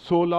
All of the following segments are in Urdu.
16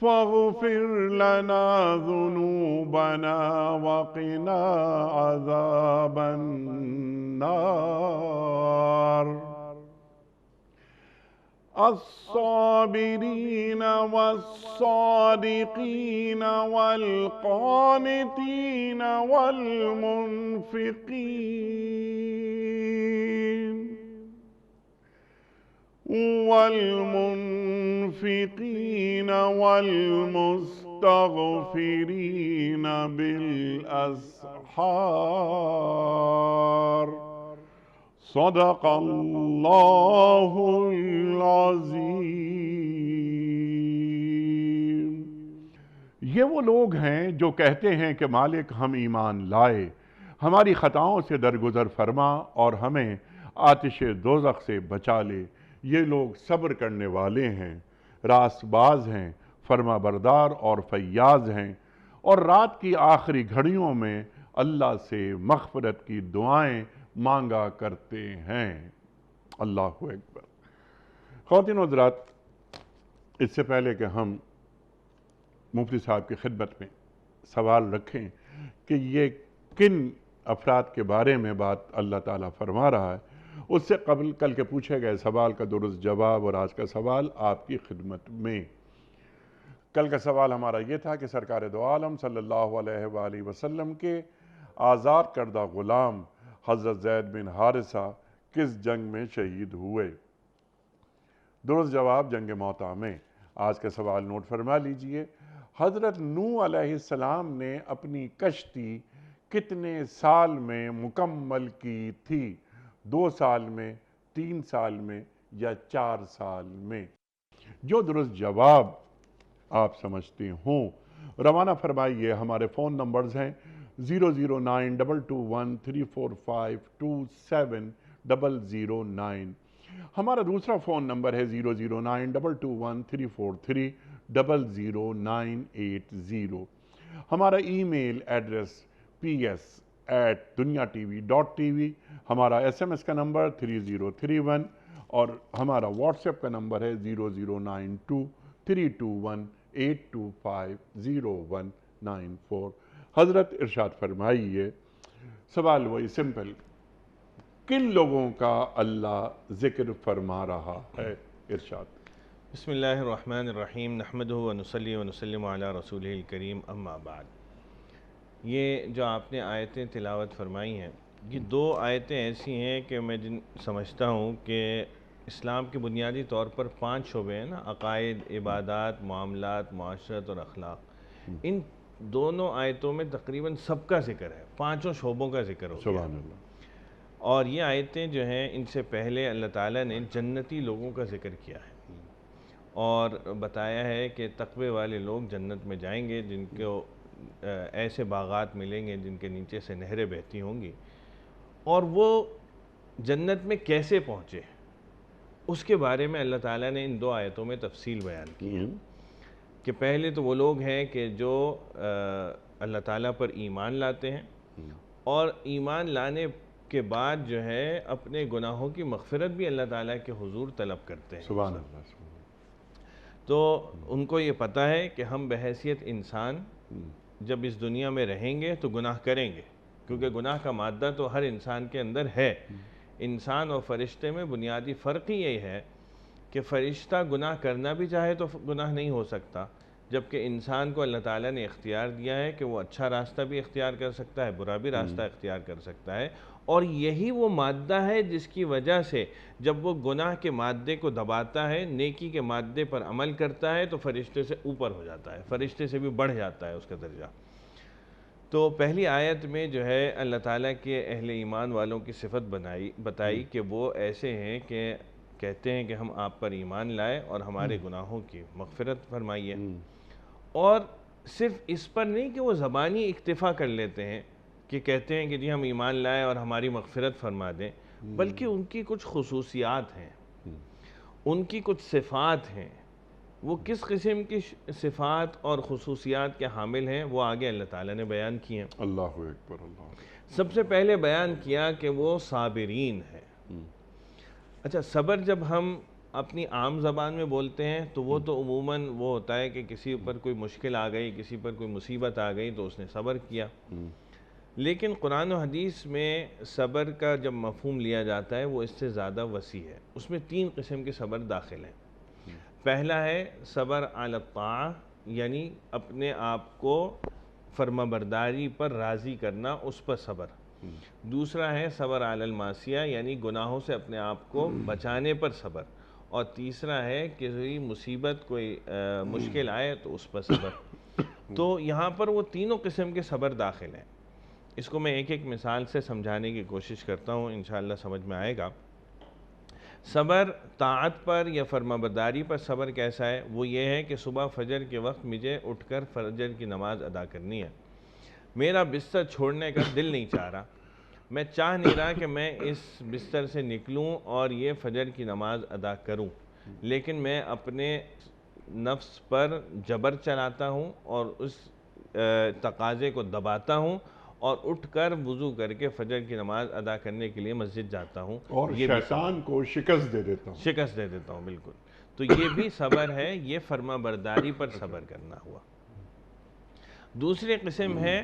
فاغفر لنا ذنوبنا وقنا عذاب النار الصابرين والصادقين والقانتين والمنفقين والمستغفرين بالأسحار صدق اللہ العظیم۔ یہ وہ لوگ ہیں جو کہتے ہیں کہ مالک ہم ایمان لائے، ہماری خطاؤں سے درگزر فرما اور ہمیں آتش دوزخ سے بچا لے۔ یہ لوگ صبر کرنے والے ہیں، راست باز ہیں، فرما بردار اور فیاض ہیں، اور رات کی آخری گھڑیوں میں اللہ سے مغفرت کی دعائیں مانگا کرتے ہیں۔ اللہ اکبر۔ خواتین و حضرات، اس سے پہلے کہ ہم مفتی صاحب کی خدمت میں سوال رکھیں کہ یہ کن افراد کے بارے میں بات اللہ تعالیٰ فرما رہا ہے، اس سے قبل کل کے پوچھے گئے سوال کا درست جواب اور آج کا سوال آپ کی خدمت میں۔ کل کا سوال ہمارا یہ تھا کہ سرکار دو عالم صلی اللہ علیہ وآلہ وسلم کے آزاد کردہ غلام حضرت زید بن حارثہ کس جنگ میں شہید ہوئے؟ درست جواب جنگ موطا میں۔ آج کا سوال نوٹ فرما لیجئے۔ حضرت نوح علیہ السلام نے اپنی کشتی کتنے سال میں مکمل کی تھی؟ 2 سال میں، 3 سال میں یا 4 سال میں؟ جو درست جواب آپ سمجھتے ہوں روانہ فرمائیے۔ ہمارے فون نمبرز ہیں 0092213452709۔ ہمارا دوسرا فون نمبر ہے 0092213400980۔ ہمارا ای میل ایڈریس ps@dunyatv.tv۔ ہمارا SMS کا نمبر 3031 اور ہمارا واٹس ایپ کا نمبر ہے 00923218250194۔ حضرت ارشاد فرمائیے، سوال وہی سمپل، کن لوگوں کا اللہ ذکر فرما رہا ہے؟ ارشاد۔ بسم اللہ الرحمن الرحیم، نحمدہ ونصلی ونسلم علی رسولہ الکریم، اما بعد۔ یہ جو آپ نے آیتیں تلاوت فرمائی ہیں، یہ 2 آیتیں ایسی ہیں کہ میں سمجھتا ہوں کہ اسلام کے بنیادی طور پر 5 شعبے ہیں نا، عقائد، عبادات، معاملات، معاشرت اور اخلاق۔ ان دونوں آیتوں میں تقریباً سب کا ذکر ہے، 5 شعبوں کا ذکر ہو گیا۔ سبحان اللہ۔ اور یہ آیتیں جو ہیں ان سے پہلے اللہ تعالیٰ نے جنتی لوگوں کا ذکر کیا ہے اور بتایا ہے کہ تقوی والے لوگ جنت میں جائیں گے، جن کو ایسے باغات ملیں گے جن کے نیچے سے نہریں بہتی ہوں گی، اور وہ جنت میں کیسے پہنچے اس کے بارے میں اللہ تعالیٰ نے ان 2 آیتوں میں تفصیل بیان کی ہے کہ پہلے تو وہ لوگ ہیں کہ جو اللہ تعالیٰ پر ایمان لاتے ہیں اور ایمان لانے کے بعد جو ہے اپنے گناہوں کی مغفرت بھی اللہ تعالیٰ کے حضور طلب کرتے ہیں۔ سبحان اللہ۔ تو ان کو یہ پتہ ہے کہ ہم بحیثیت انسان جب اس دنیا میں رہیں گے تو گناہ کریں گے، کیونکہ گناہ کا مادہ تو ہر انسان کے اندر ہے۔ انسان اور فرشتے میں بنیادی فرق ہی یہی ہے کہ فرشتہ گناہ کرنا بھی چاہے تو گناہ نہیں ہو سکتا، جبکہ انسان کو اللہ تعالیٰ نے اختیار دیا ہے کہ وہ اچھا راستہ بھی اختیار کر سکتا ہے، برا بھی راستہ اختیار کر سکتا ہے، اور یہی وہ مادہ ہے جس کی وجہ سے جب وہ گناہ کے مادے کو دباتا ہے، نیکی کے مادے پر عمل کرتا ہے تو فرشتے سے اوپر ہو جاتا ہے، فرشتے سے بھی بڑھ جاتا ہے اس کا درجہ۔ تو پہلی آیت میں جو ہے اللہ تعالیٰ کے اہل ایمان والوں کی صفت بتائی کہ وہ ایسے ہیں کہ کہتے ہیں کہ ہم آپ پر ایمان لائے اور ہمارے گناہوں کی مغفرت فرمائیے، اور صرف اس پر نہیں کہ وہ زبانی اکتفا کر لیتے ہیں کہ کہتے ہیں کہ جی ہم ایمان لائے اور ہماری مغفرت فرما دیں، بلکہ ان کی کچھ خصوصیات ہیں، ان کی کچھ صفات ہیں۔ وہ کس قسم کی صفات اور خصوصیات کے حامل ہیں وہ آگے اللہ تعالیٰ نے بیان کی ہیں۔ اللہ اکبر۔ اللہ سب سے پہلے بیان کیا کہ وہ صابرین ہیں۔ اچھا، صبر جب ہم اپنی عام زبان میں بولتے ہیں تو وہ تو عموماً وہ ہوتا ہے کہ کسی پر کوئی مشکل آ گئی، کسی پر کوئی مصیبت آ گئی تو اس نے صبر کیا. لیکن قرآن و حدیث میں صبر کا جب مفہوم لیا جاتا ہے وہ اس سے زیادہ وسیع ہے. اس میں 3 قسم کے صبر داخل ہیں. پہلا ہے صبر علی الطاعہ، یعنی اپنے آپ کو فرما برداری پر راضی کرنا، اس پر صبر. دوسرا ہے صبر علی المعصیہ، یعنی گناہوں سے اپنے آپ کو بچانے پر صبر. اور تیسرا ہے کہ کوئی مصیبت، کوئی مشکل آئے تو اس پر صبر. تو یہاں پر وہ تینوں قسم کے صبر داخل ہیں. اس کو میں ایک ایک مثال سے سمجھانے کی کوشش کرتا ہوں، انشاءاللہ سمجھ میں آئے گا. صبر طاعت پر یا فرمانبرداری پر صبر کیسا ہے؟ وہ یہ ہے کہ صبح فجر کے وقت مجھے اٹھ کر فجر کی نماز ادا کرنی ہے. میرا بستر چھوڑنے کا دل نہیں چاہ رہا، میں چاہ نہیں رہا کہ میں اس بستر سے نکلوں اور یہ فجر کی نماز ادا کروں، لیکن میں اپنے نفس پر جبر چلاتا ہوں اور اس تقاضے کو دباتا ہوں اور اٹھ کر وضو کر کے فجر کی نماز ادا کرنے کے لیے مسجد جاتا ہوں. اور یہ بھی شیطان کو شکست دے دیتا ہوں. شکست دے دیتا ہوں، بالکل. تو یہ بھی صبر ہے، یہ فرما برداری پر صبر کرنا ہوا. دوسری قسم ہے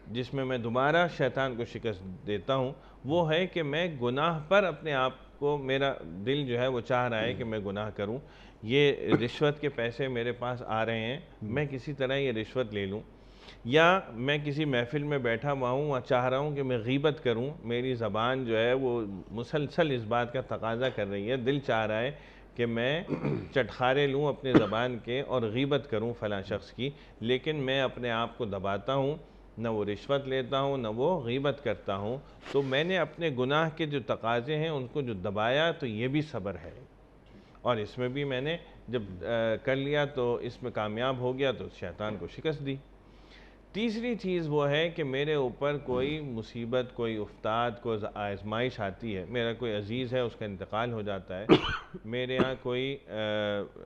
جس میں دوبارہ شیطان کو شکست دیتا ہوں، وہ ہے کہ میں گناہ پر اپنے آپ کو، میرا دل جو ہے وہ چاہ رہا ہے کہ میں گناہ کروں. یہ رشوت کے پیسے میرے پاس آ رہے ہیں، میں کسی طرح یہ رشوت لے لوں. یا میں کسی محفل میں بیٹھا ہوا ہوں اور چاہ رہا ہوں کہ میں غیبت کروں، میری زبان جو ہے وہ مسلسل اس بات کا تقاضا کر رہی ہے، دل چاہ رہا ہے کہ میں چٹخارے لوں اپنے زبان کے اور غیبت کروں فلاں شخص کی، لیکن میں اپنے آپ کو دباتا ہوں، نہ وہ رشوت لیتا ہوں نہ وہ غیبت کرتا ہوں. تو میں نے اپنے گناہ کے جو تقاضے ہیں ان کو جو دبایا، تو یہ بھی صبر ہے. اور اس میں بھی میں نے جب کر لیا تو اس میں کامیاب ہو گیا تو شیطان کو شکست دی. تیسری چیز وہ ہے کہ میرے اوپر کوئی مصیبت، کوئی افتاد، کوئی آزمائش آتی ہے، میرا کوئی عزیز ہے اس کا انتقال ہو جاتا ہے، میرے ہاں کوئی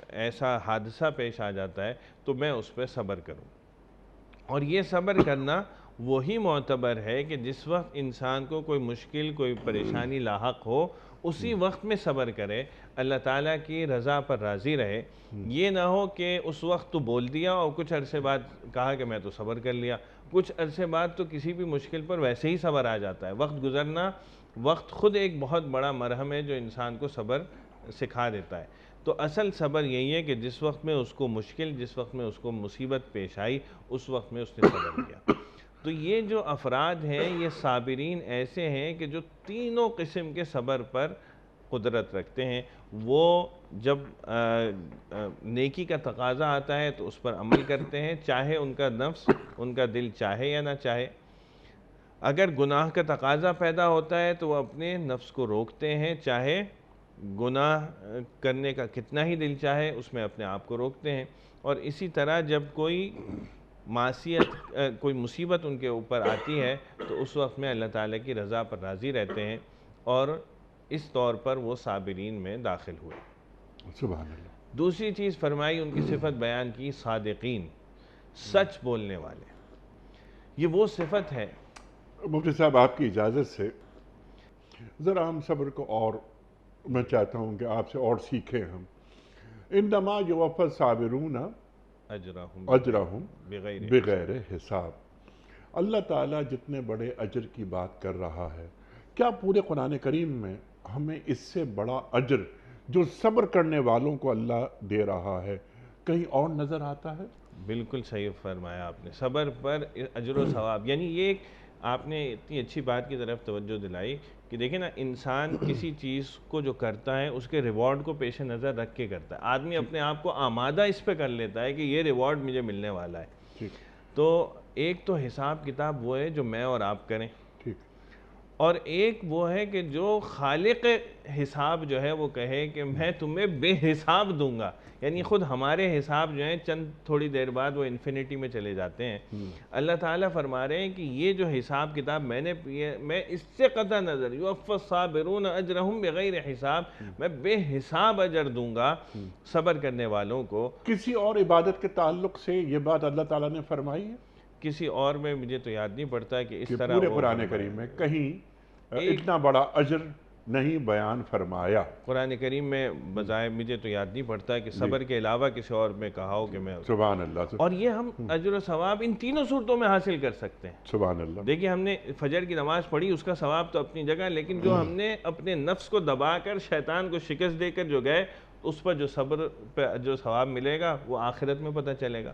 ایسا حادثہ پیش آ جاتا ہے، تو میں اس پہ صبر کروں. اور یہ صبر کرنا وہی معتبر ہے کہ جس وقت انسان کو کوئی مشکل، کوئی پریشانی لاحق ہو، اسی وقت میں صبر کرے، اللہ تعالیٰ کی رضا پر راضی رہے. یہ نہ ہو کہ اس وقت تو بول دیا اور کچھ عرصے بعد کہا کہ میں تو صبر کر لیا. کچھ عرصے بعد تو کسی بھی مشکل پر ویسے ہی صبر آ جاتا ہے. وقت گزرنا، وقت خود ایک بہت بڑا مرہم ہے جو انسان کو صبر سکھا دیتا ہے. تو اصل صبر یہی ہے کہ جس وقت میں اس کو مشکل، جس وقت میں اس کو مصیبت پیش آئی، اس وقت میں اس نے صبر کیا. تو یہ جو افراد ہیں، یہ صابرین ایسے ہیں کہ جو تینوں قسم کے صبر پر قدرت رکھتے ہیں. وہ جب نیکی کا تقاضا آتا ہے تو اس پر عمل کرتے ہیں، چاہے ان کا نفس، ان کا دل چاہے یا نہ چاہے. اگر گناہ کا تقاضا پیدا ہوتا ہے تو وہ اپنے نفس کو روکتے ہیں، چاہے گناہ کرنے کا کتنا ہی دل چاہے، اس میں اپنے آپ کو روکتے ہیں. اور اسی طرح جب کوئی معصیت، کوئی مصیبت ان کے اوپر آتی ہے تو اس وقت میں اللہ تعالیٰ کی رضا پر راضی رہتے ہیں، اور اس طور پر وہ صابرین میں داخل ہوئے. سبحان اللہ. دوسری چیز فرمائی، ان کی صفت بیان کی، صادقین، سچ بولنے والے. یہ وہ صفت ہے. مفتی صاحب آپ کی اجازت سے ذرا ہم صبر کو اور میں چاہتا ہوں کہ آپ سے اور سیکھیں ہم. انما یوفی الصابرون اجرہم بغیر حساب. اللہ تعالیٰ جتنے بڑے اجر کی بات کر رہا ہے، کیا پورے قرآن کریم میں ہمیں اس سے بڑا اجر جو صبر کرنے والوں کو اللہ دے رہا ہے کہیں اور نظر آتا ہے؟ بالکل صحیح فرمایا آپ نے. صبر پر اجر و ثواب، یعنی یہ آپ نے اتنی اچھی بات کی طرف توجہ دلائی کہ دیکھیں نا، انسان کسی چیز کو جو کرتا ہے اس کے ریوارڈ کو پیش نظر رکھ کے کرتا ہے. آدمی اپنے آپ کو آمادہ اس پہ کر لیتا ہے کہ یہ ریوارڈ مجھے ملنے والا ہے. تو ایک تو حساب کتاب وہ ہے جو میں اور آپ کریں، اور ایک وہ ہے کہ جو خالق حساب جو ہے وہ کہے کہ میں تمہیں بے حساب دوں گا. یعنی خود ہمارے حساب جو ہیں چند تھوڑی دیر بعد وہ انفینٹی میں چلے جاتے ہیں. اللہ تعالیٰ فرما رہے ہیں کہ یہ جو حساب کتاب میں نے میں اس سے قطع نظر، یوفی الصابرون اجرہم بغیر حساب، میں بے حساب اجر دوں گا صبر کرنے والوں کو. کسی اور عبادت کے تعلق سے یہ بات اللہ تعالیٰ نے فرمائی ہے؟ کسی اور میں مجھے تو یاد نہیں پڑتا ہے کہ اس طرح پورے قرآن کریم میں کہیں اتنا بڑا اجر نہیں بیان فرمایا۔ قرآن کریم میں بظاہر مجھے تو یاد نہیں پڑتا کہ صبر کے علاوہ کسی اور میں کہا ہو کہ میں، سبحان اللہ، اور یہ ہم اجر و ثواب ان تینوں صورتوں میں حاصل کر سکتے ہیں۔ سبحان اللہ۔ دیکھیے ہم نے فجر کی نماز پڑھی، اس کا ثواب تو اپنی جگہ، لیکن جو ہم نے اپنے نفس کو دبا کر شیطان کو شکست دے کر جو گئے، اس پر جو صبر پہ جو ثواب ملے گا وہ آخرت میں پتہ چلے گا۔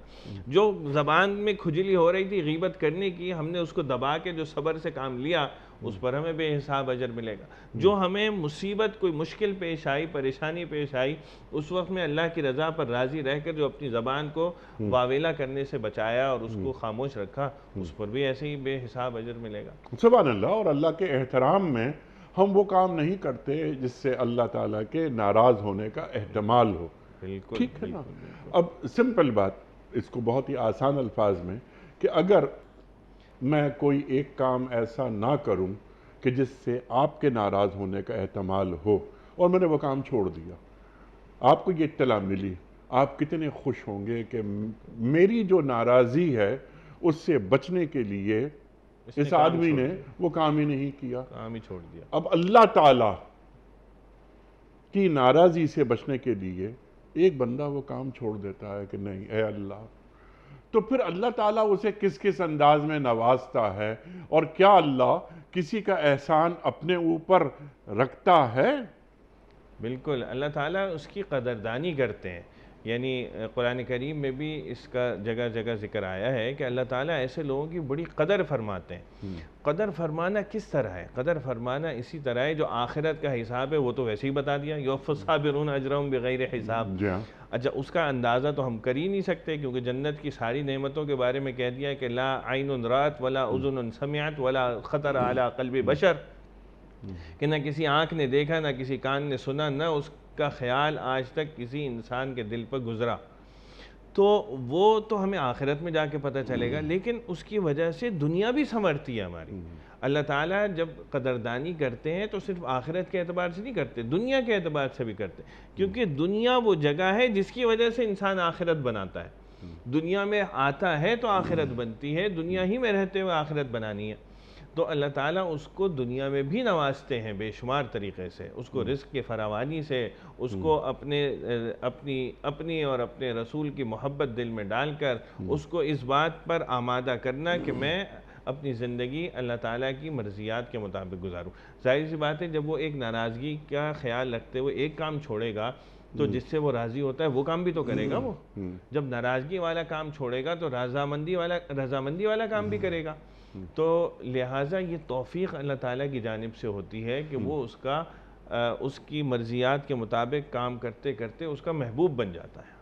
جو زبان میں کھجلی ہو رہی تھی غیبت کرنے کی، ہم نے اس کو دبا کے جو صبر سے کام لیا، اس پر ہمیں بے حساب اجر ملے گا۔ جو ہمیں مصیبت، کوئی مشکل پیش آئی، پریشانی پیش آئی، اس وقت میں اللہ کی رضا پر راضی رہ کر جو اپنی زبان کو واویلا کرنے سے بچایا اور اس کو خاموش رکھا، اس پر بھی ایسے ہی بے حساب اجر ملے گا۔ سبحان اللہ۔ اور اللہ کے احترام میں ہم وہ کام نہیں کرتے جس سے اللہ تعالیٰ کے ناراض ہونے کا احتمال ہو۔ بالکل ٹھیک ہے نا؟ اب سمپل بات، اس کو بہت ہی آسان الفاظ میں، کہ اگر میں کوئی ایک کام ایسا نہ کروں کہ جس سے آپ کے ناراض ہونے کا احتمال ہو، اور میں نے وہ کام چھوڑ دیا، آپ کو یہ اطلاع ملی، آپ کتنے خوش ہوں گے کہ میری جو ناراضی ہے اس سے بچنے کے لیے اس آدمی نے وہ کام ہی نہیں کیا، کام ہی چھوڑ دیا۔ اب اللہ تعالیٰ کی ناراضی سے بچنے کے لیے ایک بندہ وہ کام چھوڑ دیتا ہے کہ نہیں اے اللہ، تو پھر اللہ تعالیٰ اسے کس کس انداز میں نوازتا ہے، اور کیا اللہ کسی کا احسان اپنے اوپر رکھتا ہے؟ بالکل، اللہ تعالیٰ اس کی قدردانی کرتے ہیں۔ یعنی قرآن کریم میں بھی اس کا جگہ جگہ ذکر آیا ہے کہ اللہ تعالیٰ ایسے لوگوں کی بڑی قدر فرماتے ہیں۔ قدر فرمانا کس طرح ہے؟ قدر فرمانا اسی طرح ہے، جو آخرت کا حساب ہے وہ تو ویسے ہی بتا دیا، یوفی الصابرون اجرہم بغیر حساب۔ جی ہاں۔ اچھا، اس کا اندازہ تو ہم کر ہی نہیں سکتے، کیونکہ جنت کی ساری نعمتوں کے بارے میں کہہ دیا ہے کہ لا عین رات ولا اذن سمعت ولا خطر علی قلب بشر، کہ نہ کسی آنکھ نے دیکھا، نہ کسی کان نے سنا، نہ اس کا خیال آج تک کسی انسان کے دل پر گزرا۔ تو وہ تو ہمیں آخرت میں جا کے پتہ چلے گا، لیکن اس کی وجہ سے دنیا بھی سنورتی ہے ہماری۔ اللہ تعالیٰ جب قدردانی کرتے ہیں تو صرف آخرت کے اعتبار سے نہیں کرتے، دنیا کے اعتبار سے بھی کرتے، کیونکہ دنیا وہ جگہ ہے جس کی وجہ سے انسان آخرت بناتا ہے۔ دنیا میں آتا ہے تو آخرت بنتی ہے، دنیا ہی میں رہتے ہوئے آخرت بنانی ہے۔ تو اللہ تعالیٰ اس کو دنیا میں بھی نوازتے ہیں بے شمار طریقے سے، اس کو رزق کی فراوانی سے، اس کو اپنی اور اپنے رسول کی محبت دل میں ڈال کر اس کو اس بات پر آمادہ کرنا کہ میں اپنی زندگی اللہ تعالیٰ کی مرضیات کے مطابق گزاروں۔ ظاہر سی بات ہے، جب وہ ایک ناراضگی کا خیال رکھتے ہوئے ایک کام چھوڑے گا تو جس سے وہ راضی ہوتا ہے وہ کام بھی تو کرے گا۔ وہ جب ناراضگی والا کام چھوڑے گا تو رضامندی والا کام بھی کرے گا۔ تو لہٰذا یہ توفیق اللہ تعالیٰ کی جانب سے ہوتی ہے کہ وہ اس کی مرضیات کے مطابق کام کرتے کرتے اس کا محبوب بن جاتا ہے۔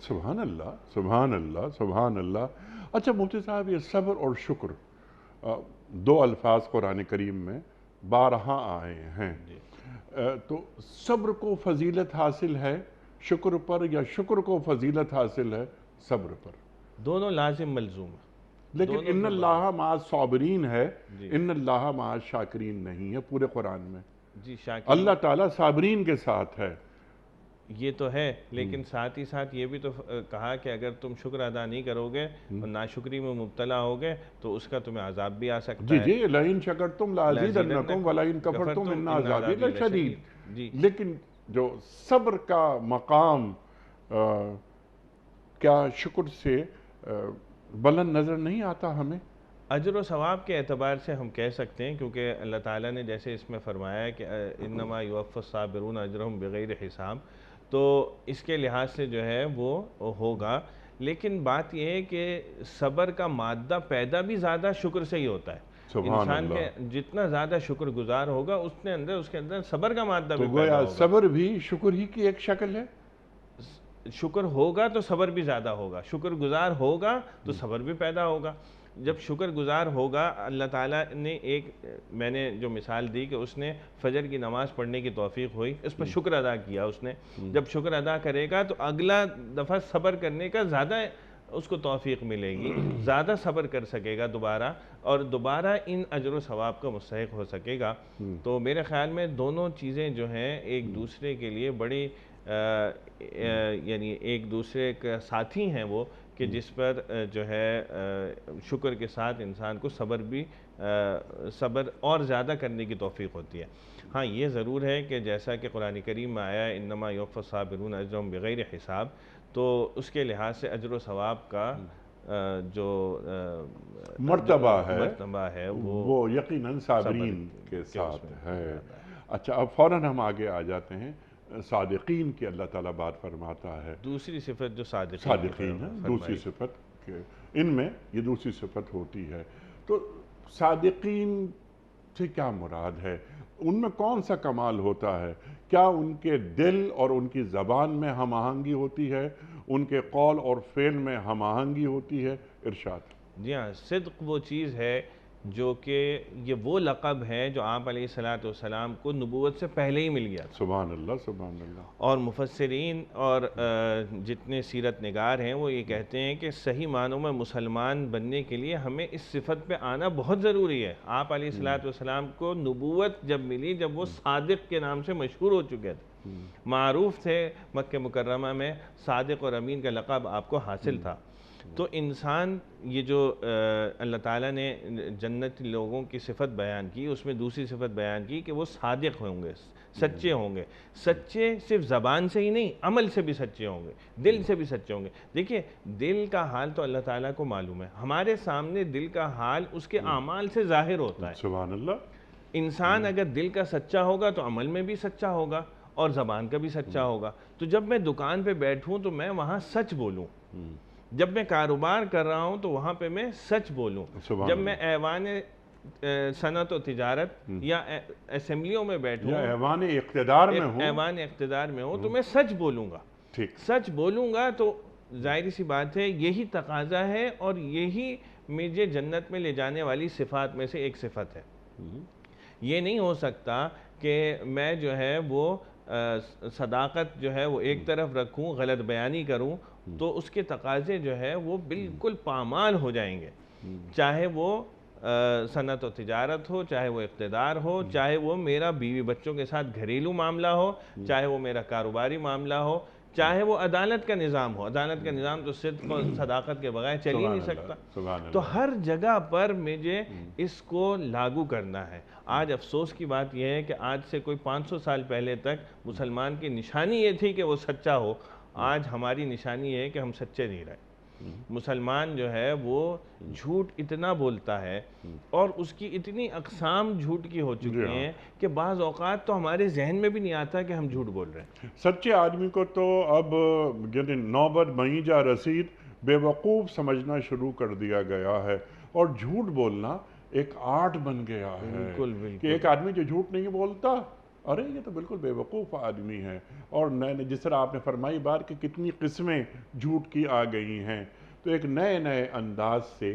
سبحان اللہ، سبحان اللہ، سبحان اللہ۔ اچھا مفتی صاحب، یہ صبر اور شکر دو الفاظ قرآن کریم میں بارہا آئے ہیں، تو صبر کو فضیلت حاصل ہے شکر پر، یا شکر کو فضیلت حاصل ہے صبر پر؟ دونوں لازم ملزوم ہیں، لیکن ان اللہ مع الصابرین ہے، ان اللہ مع الشاکرین نہیں ہے پورے قرآن میں۔ جی، شاکر اللہ تعالیٰ صابرین کے ساتھ ہے، یہ تو ہے، لیکن ساتھ ہی ساتھ یہ بھی تو کہا کہ اگر تم شکر ادا نہیں کرو گے اور ناشکری میں مبتلا ہوگے تو اس کا تمہیں عذاب بھی آ سکتا ہے۔ جی لئن شکرتم لازیدنکم ولئن کفرتم ان عذابی لشدید۔ لیکن جو صبر کا مقام کیا شکر سے بلند نظر نہیں آتا ہمیں؟ اجر و ثواب کے اعتبار سے ہم کہہ سکتے ہیں، کیونکہ اللہ تعالیٰ نے جیسے اس میں فرمایا ہے کہ انما یوفی الصابرون اجرہم بغیر حساب، تو اس کے لحاظ سے جو ہے وہ ہوگا۔ لیکن بات یہ ہے کہ صبر کا مادہ پیدا بھی زیادہ شکر سے ہی ہوتا ہے۔ انسان کے جتنا زیادہ شکر گزار ہوگا اس کے اندر صبر کا مادہ بھی پیدا ہوگا۔ صبر بھی شکر ہی کی ایک شکل ہے۔ شکر ہوگا تو صبر بھی زیادہ ہوگا، شکر گزار ہوگا تو صبر بھی پیدا ہوگا۔ جب شکر گزار ہوگا، اللہ تعالیٰ نے میں نے جو مثال دی کہ اس نے فجر کی نماز پڑھنے کی توفیق ہوئی، اس پر شکر ادا کیا اس نے، جب شکر ادا کرے گا تو اگلا دفعہ صبر کرنے کا زیادہ اس کو توفیق ملے گی، زیادہ صبر کر سکے گا دوبارہ، اور دوبارہ ان اجر و ثواب کا مستحق ہو سکے گا۔ تو میرے خیال میں دونوں چیزیں جو ہیں ایک دوسرے کے لیے بڑی یعنی ایک دوسرے کا ساتھی ہیں وہ، کہ جس پر جو ہے شکر کے ساتھ انسان کو صبر بھی صبر اور زیادہ کرنے کی توفیق ہوتی ہے۔ ہاں یہ ضرور ہے کہ جیسا کہ قرآن کریم میں آیا ہے انما یوفی الصابرون اجرهم بغیر حساب، تو اس کے لحاظ سے اجر و ثواب کا جو مرتبہ ہے وہ یقیناً صابرین کے ساتھ ہے۔ اچھا اب فوراً ہم آگے آ جاتے ہیں صادقین کی اللہ تعالیٰ بات فرماتا ہے۔ دوسری صفت جو صادقین ہے دوسری صفت کہ ان میں یہ دوسری صفت ہوتی ہے۔ تو صادقین سے کیا مراد ہے؟ ان میں کون سا کمال ہوتا ہے؟ کیا ان کے دل اور ان کی زبان میں ہم آہنگی ہوتی ہے؟ ان کے قول اور فعل میں ہم آہنگی ہوتی ہے؟ ارشاد۔ جی ہاں، صدق وہ چیز ہے جو کہ یہ وہ لقب ہے جو آپ علیہ السلام کو نبوت سے پہلے ہی مل گیا تھا۔ سبحان اللہ سبحان اللہ۔ اور مفسرین اور جتنے سیرت نگار ہیں وہ یہ کہتے ہیں کہ صحیح معنوں میں مسلمان بننے کے لیے ہمیں اس صفت پہ آنا بہت ضروری ہے۔ آپ علیہ السلام کو نبوت جب ملی جب وہ صادق کے نام سے مشہور ہو چکے تھے، معروف تھے، مکہ مکرمہ میں صادق اور امین کا لقب آپ کو حاصل تھا۔ تو انسان یہ جو اللہ تعالیٰ نے جنت لوگوں کی صفت بیان کی، اس میں دوسری صفت بیان کی کہ وہ صادق ہوں گے، سچے ہوں گے۔ سچے صرف زبان سے ہی نہیں، عمل سے بھی سچے ہوں گے، دل سے بھی سچے ہوں گے۔ دیکھیے دل کا حال تو اللہ تعالیٰ کو معلوم ہے، ہمارے سامنے دل کا حال اس کے اعمال سے ظاہر ہوتا ہے۔ سبحان اللہ۔ انسان اگر دل کا سچا ہوگا تو عمل میں بھی سچا ہوگا اور زبان کا بھی سچا ہوگا۔ تو جب میں دکان پہ بیٹھوں تو میں وہاں سچ بولوں، جب میں کاروبار کر رہا ہوں تو وہاں پہ میں سچ بولوں، جب میں ایوان صنعت و تجارت یا اسمبلیوں میں بیٹھوں یا ایوان اقتدار میں ہوں، ایوان اقتدار میں ہوں تو میں سچ بولوں گا۔ سچ بولوں گا تو ظاہری سی بات ہے یہی تقاضا ہے اور یہی مجھے جنت میں لے جانے والی صفات میں سے ایک صفت ہے۔ یہ نہیں ہو سکتا کہ میں جو ہے وہ صداقت جو ہے وہ ایک طرف رکھوں، غلط بیانی کروں، تو اس کے تقاضے جو ہے وہ بالکل پامال ہو جائیں گے، چاہے وہ صنعت و تجارت ہو، چاہے وہ اقتدار ہو، چاہے وہ میرا بیوی بچوں کے ساتھ گھریلو معاملہ ہو، چاہے وہ میرا کاروباری معاملہ ہو، چاہے وہ عدالت کا نظام ہو۔ عدالت کا نظام تو صدق و صداقت کے بغیر چل ہی نہیں سکتا۔ تو ہر جگہ پر مجھے اس کو لاگو کرنا ہے۔ آج افسوس کی بات یہ ہے کہ آج سے کوئی 500 سال پہلے تک مسلمان کی نشانی یہ تھی کہ وہ سچا ہو، آج ہماری نشانی یہ ہے کہ ہم سچے نہیں رہے۔ مسلمان جو ہے وہ جھوٹ اتنا بولتا ہے اور اس کی اتنی اقسام جھوٹ کی ہو چکی ہیں کہ بعض اوقات تو ہمارے ذہن میں بھی نہیں آتا کہ ہم جھوٹ بول رہے ہیں۔ سچے آدمی کو تو اب یعنی نوبت معیجہ رسید بے وقوف سمجھنا شروع کر دیا گیا ہے، اور جھوٹ بولنا ایک آرٹ بن گیا ہے کہ ایک آدمی جو جھوٹ نہیں بولتا، ارے یہ تو بالکل بے وقوف آدمی ہے۔ اور نئے جس طرح آپ نے فرمائی بات کہ کتنی قسمیں جھوٹ کی آ گئی ہیں، تو ایک نئے انداز سے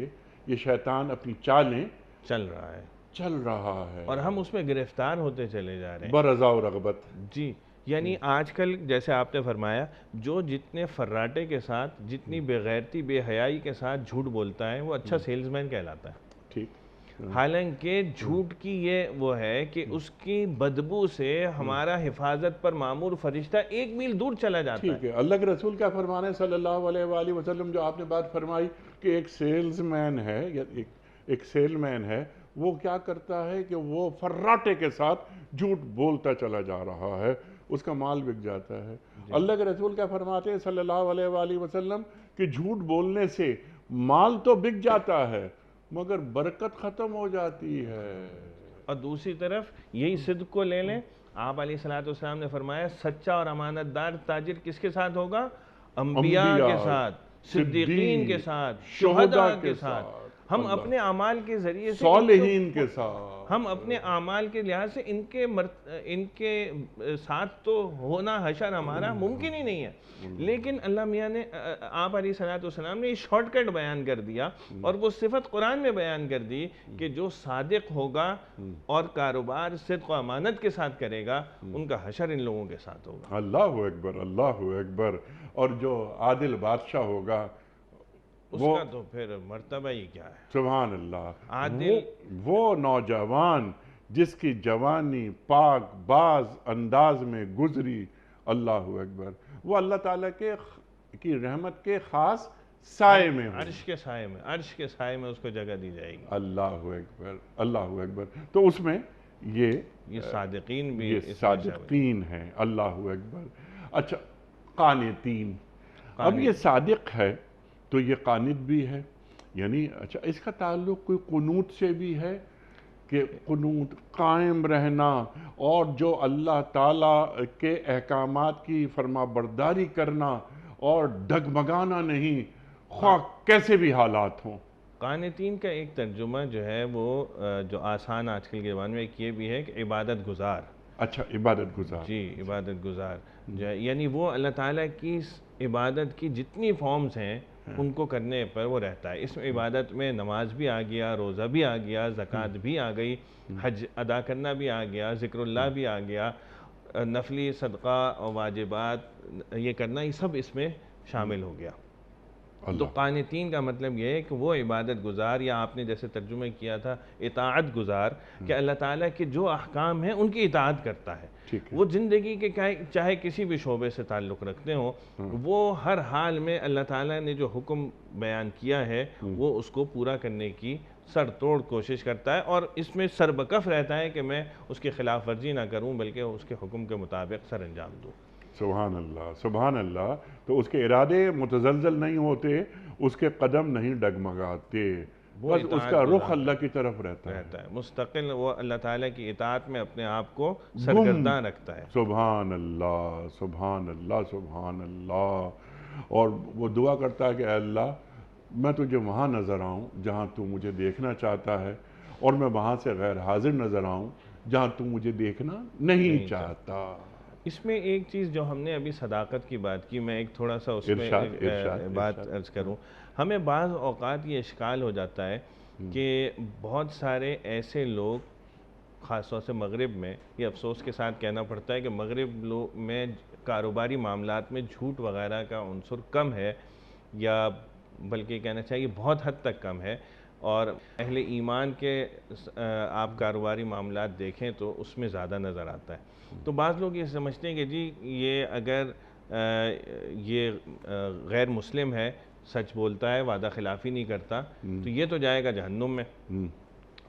یہ شیطان اپنی چالیں چل رہا ہے اور ہم اس میں گرفتار ہوتے چلے جا رہے ہیں برضا و رغبت۔ جی یعنی آج کل جیسے آپ نے فرمایا جو جتنے فراٹے کے ساتھ، جتنی بے غیرتی بے حیائی کے ساتھ جھوٹ بولتا ہے وہ اچھا سیلز مین کہلاتا ہے۔ ٹھیک، حالانکہ جھوٹ کی یہ وہ ہے کہ اس کی بدبو سے ہمارا حفاظت پر مامور فرشتہ ایک میل دور چلا جاتا ہے۔ ٹھیک ہے، اللہ کے رسول کیا فرمانے صلی اللہ علیہ وآلہ وسلم، جو آپ نے بات فرمائی کہ ایک سیلز مین ہے یا ایک سیل مین ہے، وہ کیا کرتا ہے کہ وہ فراٹے کے ساتھ جھوٹ بولتا چلا جا رہا ہے، اس کا مال بک جاتا ہے۔ اللہ کے رسول کیا فرماتے ہیں صلی اللہ علیہ وآلہ وسلم کہ جھوٹ بولنے سے مال تو بک جاتا ہے مگر برکت ختم ہو جاتی ہے۔ اور دوسری طرف یہی صدق کو لے لیں، آپ علیہ السلام نے فرمایا سچا اور امانت دار تاجر کس کے ساتھ ہوگا؟ انبیاء کے ساتھ، صدیقین کے ساتھ، شہداء کے ساتھ۔ ہم اپنے اعمال کے ذریعے سے صالحین کے ساتھ، ہم اپنے اعمال کے لحاظ سے ان کے ساتھ تو ہونا حشر ہمارا ممکن ہی نہیں ہے، لیکن اللہ میاں نے آپ علیہ السلام نے یہ شارٹ کٹ بیان کر دیا اور وہ صفت قرآن میں بیان کر دی کہ جو صادق ہوگا اور کاروبار صدق و امانت کے ساتھ کرے گا ان کا حشر ان لوگوں کے ساتھ ہوگا۔ اللہ اکبر، اللہ اکبر۔ اور جو عادل بادشاہ ہوگا اس کا تو پھر مرتبہ ہی کیا ہے۔ سبحان اللہ۔ عادل وہ نوجوان جس کی جوانی پاک باز انداز میں گزری، اللہ اکبر، وہ اللہ تعالیٰ کی رحمت کے خاص سائے میں ہوں۔ عرش کے سائے میں، عرش کے سائے میں اس کو جگہ دی جائے گی۔ اللہ اکبر، اللہ اکبر۔ تو اس میں یہ صادقین بھی یہ اس میں شامل ہیں۔ صادقین ہیں، اللہ اکبر۔ اچھا، قانتین، اب یہ صادق ہے تو یہ قانت بھی ہے، یعنی اچھا اس کا تعلق کوئی قنوت سے بھی ہے کہ قنوت قائم رہنا اور جو اللہ تعالیٰ کے احکامات کی فرما برداری کرنا اور ڈگمگانا نہیں، خواہ کیسے بھی حالات ہوں۔ قانتین کا ایک ترجمہ جو ہے وہ جو آسان آج کل کے زبان میں ایک یہ بھی ہے کہ عبادت گزار۔ اچھا، عبادت گزار۔ جی، عبادت گزار جو ہے، یعنی وہ اللہ تعالیٰ کی عبادت کی جتنی فارمز ہیں ان کو کرنے پر وہ رہتا ہے۔ اس میں عبادت میں نماز بھی آ گیا، روزہ بھی آ گیا، زکوٰۃ بھی آ گئی، حج ادا کرنا بھی آ گیا، ذکر اللہ بھی آ گیا، نفلی صدقہ اور واجبات یہ کرنا، یہ سب اس میں شامل ہو گیا۔ تو قانتین کا مطلب یہ ہے کہ وہ عبادت گزار، یا آپ نے جیسے ترجمہ کیا تھا اطاعت گزار، کہ اللہ تعالیٰ کے جو احکام ہیں ان کی اطاعت کرتا ہے۔ وہ زندگی کے چاہے کسی بھی شعبے سے تعلق رکھتے ہوں، وہ ہر حال میں اللہ تعالیٰ نے جو حکم بیان کیا ہے وہ اس کو پورا کرنے کی سر توڑ کوشش کرتا ہے، اور اس میں سربکف رہتا ہے کہ میں اس کی خلاف ورزی نہ کروں بلکہ اس کے حکم کے مطابق سر انجام دوں۔ سبحان اللہ، سبحان اللہ۔ تو اس کے ارادے متزلزل نہیں ہوتے، اس کے قدم نہیں ڈگمگاتے، بس اس کا رخ اللہ کی طرف رہتا ہے، مستقل وہ اللہ تعالیٰ کی اطاعت میں اپنے آپ کو سرگرداں رکھتا ہے۔ سبحان اللہ، سبحان اللہ، سبحان اللہ۔ اور وہ دعا کرتا ہے کہ اے اللہ میں تجھے وہاں نظر آؤں جہاں تو مجھے دیکھنا چاہتا ہے، اور میں وہاں سے غیر حاضر نظر آؤں جہاں تو مجھے دیکھنا نہیں چاہتا۔ اس میں ایک چیز جو ہم نے ابھی صداقت کی بات کی، میں ایک تھوڑا سا اس میں بات عرض کروں۔ ہمیں بعض اوقات یہ اشکال ہو جاتا ہے کہ بہت سارے ایسے لوگ، خاص طور سے مغرب میں، یہ افسوس کے ساتھ کہنا پڑتا ہے کہ مغرب میں کاروباری معاملات میں جھوٹ وغیرہ کا عنصر کم ہے، یا بلکہ کہنا چاہیے بہت حد تک کم ہے، اور اہل ایمان کے آپ کاروباری معاملات دیکھیں تو اس میں زیادہ نظر آتا ہے۔ تو بعض لوگ یہ سمجھتے ہیں کہ جی یہ اگر یہ غیر مسلم ہے، سچ بولتا ہے، وعدہ خلافی نہیں کرتا، تو یہ تو جائے گا جہنم میں،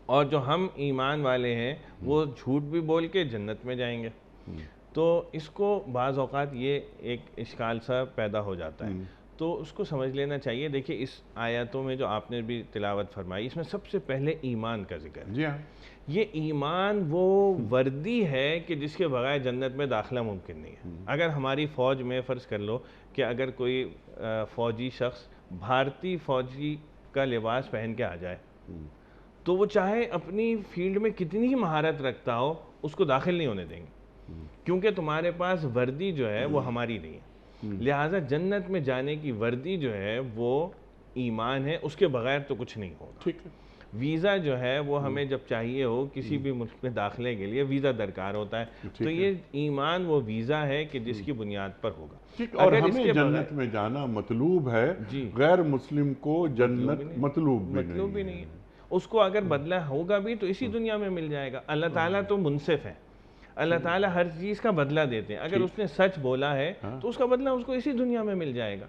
اور جو ہم ایمان والے ہیں وہ جھوٹ بھی بول کے جنت میں جائیں گے۔ تو اس کو بعض اوقات یہ ایک اشکال سا پیدا ہو جاتا ہے، تو اس کو سمجھ لینا چاہیے۔ دیکھیں اس آیاتوں میں جو آپ نے بھی تلاوت فرمائی، اس میں سب سے پہلے ایمان کا ذکر ہے۔ جی ہاں، یہ ایمان وہ وردی ہے کہ جس کے بغیر جنت میں داخلہ ممکن نہیں ہے۔ اگر ہماری فوج میں فرض کر لو کہ اگر کوئی فوجی شخص بھارتی فوجی کا لباس پہن کے آ جائے، تو وہ چاہے اپنی فیلڈ میں کتنی ہی مہارت رکھتا ہو، اس کو داخل نہیں ہونے دیں گے، کیونکہ تمہارے پاس وردی جو ہے وہ ہماری نہیں ہے۔ لہٰذا جنت میں جانے کی وردی جو ہے وہ ایمان ہے، اس کے بغیر تو کچھ نہیں ہوگا۔ ٹھیک ہے۔ ویزا جو ہے وہ ہمیں جب چاہیے ہو کسی بھی ملک میں داخلے کے لیے ویزا درکار ہوتا ہے، تو یہ ایمان وہ ویزا ہے کہ جس کی بنیاد پر ہوگا۔ اور ہمیں جنت میں جانا مطلوب ہے، غیر مسلم کو جنت مطلوب بھی نہیں ہے۔ اس کو اگر بدلہ ہوگا بھی تو اسی دنیا میں مل جائے گا۔ اللہ تعالیٰ تو منصف ہے، اللہ تعالیٰ ہر چیز کا بدلہ دیتے ہیں۔ اگر اس نے سچ بولا ہے تو اس کا بدلہ اس کو اسی دنیا میں مل جائے گا۔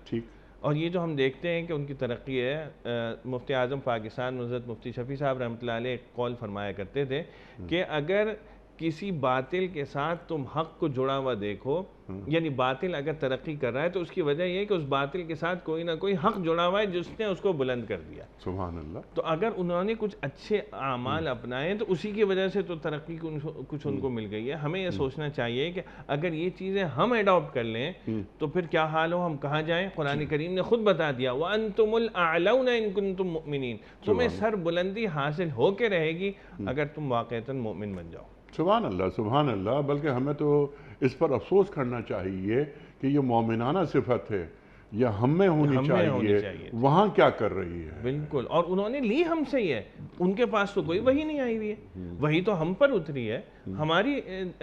اور یہ جو ہم دیکھتے ہیں کہ ان کی ترقی ہے، مفتی اعظم پاکستان حضرت مفتی شفیع صاحب رحمۃ اللہ علیہ ایک قول فرمایا کرتے تھے کہ اگر کسی باطل کے ساتھ تم حق کو جڑا ہوا دیکھو، یعنی باطل اگر ترقی کر رہا ہے تو اس کی وجہ یہ ہے کہ اس باطل کے ساتھ کوئی نہ کوئی حق جڑا ہوا ہے جس نے اس کو بلند کر دیا۔ سبحان اللہ۔ تو اگر انہوں نے کچھ اچھے اعمال اپنائے تو اسی کی وجہ سے تو ترقی کچھ ان کو مل گئی ہے۔ ہمیں یہ سوچنا چاہیے کہ اگر یہ چیزیں ہم ایڈاپٹ کر لیں تو پھر کیا حال ہو، ہم کہاں جائیں؟ قرآن کریم نے خود بتا دیا وَأَنْتُمُ الْأَعْلَوْنَ إِن كُنتُم مُؤْمِنِينَ، تمہیں سر بلندی حاصل ہو کے رہے گی اگر تم واقعتاً مومن بن جاؤ۔ سبحان اللہ، سبحان اللہ۔ بلکہ ہمیں تو اس پر افسوس کرنا چاہیے کہ یہ مومنانہ صفت ہے، یہ ہم میں ہونی چاہیے، وہاں کیا کر رہی ہے؟ بالکل، اور انہوں نے لی ہم سے ہی ہے، ان کے پاس تو کوئی وحی نہیں آئی ہوئی ہے، وحی تو ہم پر اتری ہے، ہماری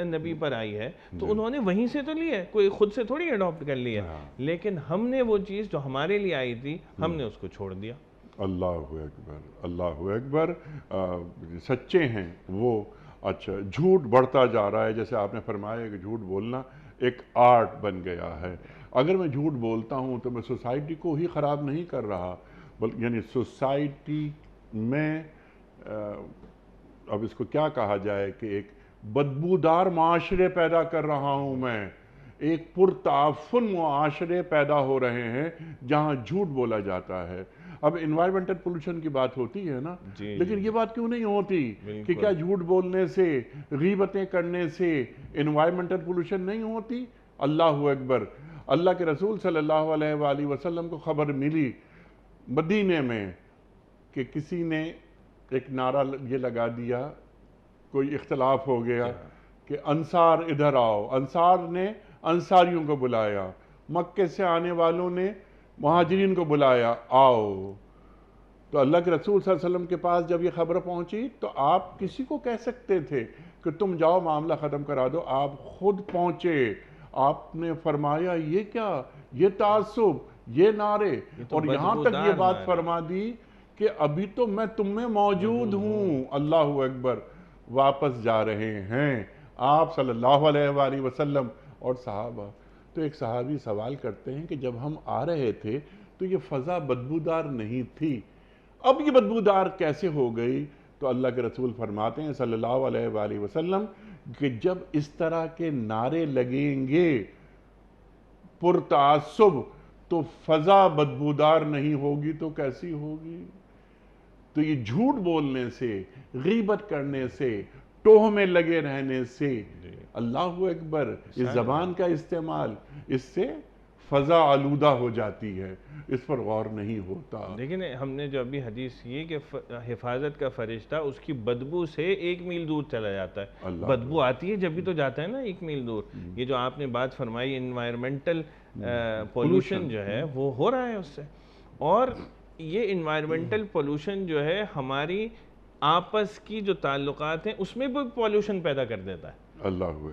نبی پر آئی ہے، تو انہوں نے وہیں سے تو لی ہے، کوئی خود سے تھوڑی اڈاپٹ کر لی ہے، لیکن ہم نے وہ چیز جو ہمارے لیے آئی تھی ہم نے اس کو چھوڑ دیا۔ اللہ اکبر، اللہ اکبر۔ سچے ہیں وہ۔ اچھا، جھوٹ بڑھتا جا رہا ہے، جیسے آپ نے فرمایا کہ جھوٹ بولنا ایک آرٹ بن گیا ہے. اگر میں جھوٹ بولتا ہوں تو میں سوسائٹی کو ہی خراب نہیں کر رہا، بلکہ یعنی سوسائٹی میں اب اس کو کیا کہا جائے کہ ایک بدبودار معاشرے پیدا کر رہا ہوں میں، ایک پرتعفن معاشرے پیدا ہو رہے ہیں جہاں جھوٹ بولا جاتا ہے. اب انوائرمنٹل پولوشن کی بات ہوتی ہے نا، لیکن یہ بات کیوں نہیں ہوتی کہ کیا جھوٹ بولنے سے، غیبتیں کرنے سے انوائرمنٹل پولوشن نہیں ہوتی؟ اللہ اکبر. اللہ کے رسول صلی اللہ علیہ وآلہ وسلم کو خبر ملی مدینے میں کہ کسی نے ایک نعرہ یہ لگا دیا، کوئی اختلاف ہو گیا کہ انصار ادھر آؤ. انصار نے انصاریوں کو بلایا، مکے سے آنے والوں نے مہاجرین کو بلایا، آؤ. تو اللہ کے رسول صلی اللہ علیہ وسلم کے پاس جب یہ خبر پہنچی تو آپ کسی کو کہہ سکتے تھے کہ تم جاؤ معاملہ ختم کرا دو، آپ خود پہنچے. آپ نے فرمایا یہ کیا، یہ تعصب، یہ نعرے، اور یہاں تک یہ بات فرما دی کہ ابھی تو میں تم میں موجود ہوں. اللہ اکبر. واپس جا رہے ہیں آپ صلی اللہ علیہ وآلہ وسلم اور صحابہ. تو ایک صحابی سوال کرتے ہیں کہ جب ہم آ رہے تھے تو یہ فضا بدبودار نہیں تھی، اب یہ بدبودار کیسے ہو گئی؟ تو اللہ کے رسول فرماتے ہیں صلی اللہ علیہ وآلہ وسلم کہ جب اس طرح کے نعرے لگیں گے پرتعصب تو فضا بدبودار نہیں ہوگی تو کیسی ہوگی؟ تو یہ جھوٹ بولنے سے، غیبت کرنے سے، ٹوہ میں لگے رہنے سے، اللہ اکبر، اس زبان کا استعمال، اس سے فضا آلودہ ہو جاتی ہے، اس پر غور نہیں ہوتا. لیکن ہم نے جو ابھی حدیث یہ کہ حفاظت کا فرشتہ اس کی بدبو سے 1 میل دور چلا جاتا ہے. بدبو آتی ہے جب بھی تو جاتا ہے نا 1 میل دور. یہ جو آپ نے بات فرمائی انوائرمنٹل پولوشن جو ہے وہ ہو رہا ہے اس سے. اور یہ انوائرمنٹل پولوشن جو ہے ہماری آپس کی جو تعلقات ہیں اس میں بھی پولوشن پیدا کر دیتا ہے.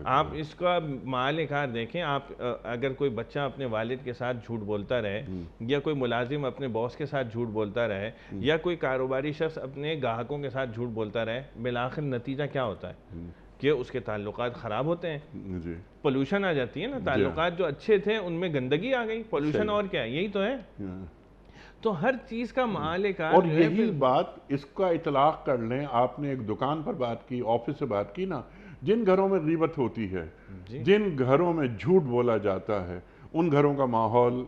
آپ اس کا معاملہ کار دیکھیں، آپ اگر کوئی بچہ اپنے والد کے ساتھ جھوٹ بولتا رہے، یا کوئی ملازم اپنے باس کے ساتھ جھوٹ بولتا رہے، یا کوئی کاروباری شخص اپنے گاہکوں کے ساتھ جھوٹ بولتا رہے، بالآخر نتیجہ کیا ہوتا ہے کہ اس کے تعلقات خراب ہوتے ہیں. پولوشن آ جاتی ہے نا. تعلقات جو اچھے تھے ان میں گندگی آ گئی. پولوشن اور کیا ہے؟ یہی تو ہے. تو ہر چیز کا معاملہ کار اور یہی بات اس کا اطلاق کر لیں. آپ نے ایک دکان پر بات کی، آفس سے بات کی نا، جن گھروں میں غیبت ہوتی ہے، جن گھروں میں جھوٹ بولا جاتا ہے، ان گھروں کا ماحول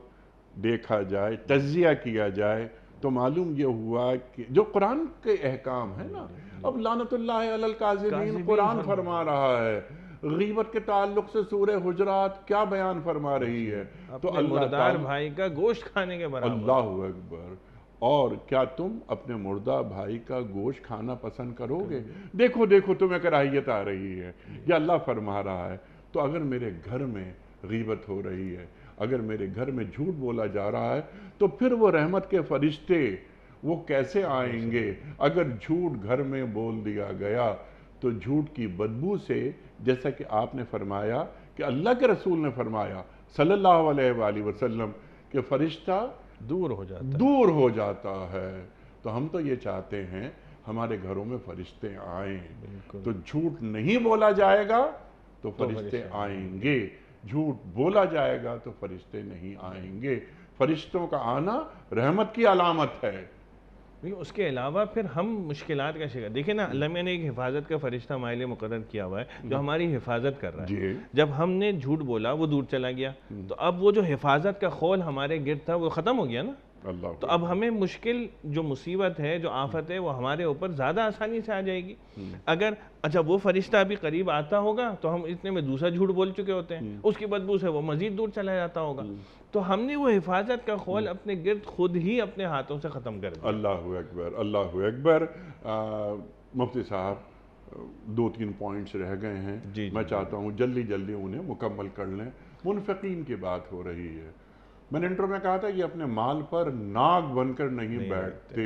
دیکھا جائے، تجزیہ کیا جائے تو معلوم یہ ہوا کہ جو قرآن کے احکام ہے نا، اب لعنت اللہ علی الکاذبین قرآن فرما رہا ہے. غیبت کے تعلق سے سورہ حجرات کیا بیان فرما رہی ہے؟ تو اللہ مردار بھائی کا گوشت کھانے کے برابر. اللہ اکبر. اور کیا تم اپنے مردہ بھائی کا گوشت کھانا پسند کرو گے؟ دیکھو دیکھو تمہیں کراہیت آ رہی ہے، یہ اللہ فرما رہا ہے. تو اگر میرے گھر میں غیبت ہو رہی ہے، اگر میرے گھر میں جھوٹ بولا جا رہا ہے، تو پھر وہ رحمت کے فرشتے وہ کیسے آئیں گے؟ اگر جھوٹ گھر میں بول دیا گیا تو جھوٹ کی بدبو سے، جیسا کہ آپ نے فرمایا کہ اللہ کے رسول نے فرمایا صلی اللہ علیہ وآلہ وسلم کہ فرشتہ دور ہو جاتا ہے. تو ہم تو یہ چاہتے ہیں ہمارے گھروں میں فرشتے آئیں. تو جھوٹ نہیں بولا جائے گا تو فرشتے آئیں گے، جھوٹ بولا جائے گا تو فرشتے نہیں آئیں گے. فرشتوں کا آنا رحمت کی علامت ہے. اس کے علاوہ پھر ہم مشکلات کا شکار. دیکھیں نا، اللہ میں نے ایک حفاظت کا فرشتہ ہمارے لیے مقرر کیا ہوا ہے جو ہماری حفاظت کر رہا ہے. جب ہم نے جھوٹ بولا وہ دور چلا گیا، تو اب وہ جو حفاظت کا خول ہمارے گرد تھا وہ ختم ہو گیا نا. تو اب ہمیں مشکل جو مصیبت ہے، جو آفت ہے، وہ ہمارے اوپر زیادہ آسانی سے آ جائے گی. اگر اچھا وہ فرشتہ ابھی قریب آتا ہوگا تو ہم اتنے میں دوسرا جھوٹ بول چکے ہوتے ہیں، اس کی بدبو سے وہ مزید دور چلا جاتا ہوگا. تو ہم نے وہ حفاظت کا خول اپنے گرد خود ہی اپنے ہاتھوں سے ختم کر دیا. اللہ اکبر، اللہ اکبر. مفتی صاحب 2-3 پوائنٹس رہ گئے ہیں، میں چاہتا ہوں جلدی جلدی انہیں مکمل کر لیں. منفقین کی بات ہو رہی ہے. میں نے انٹرو میں کہا تھا یہ اپنے مال پر ناگ بن کر نہیں بیٹھتے.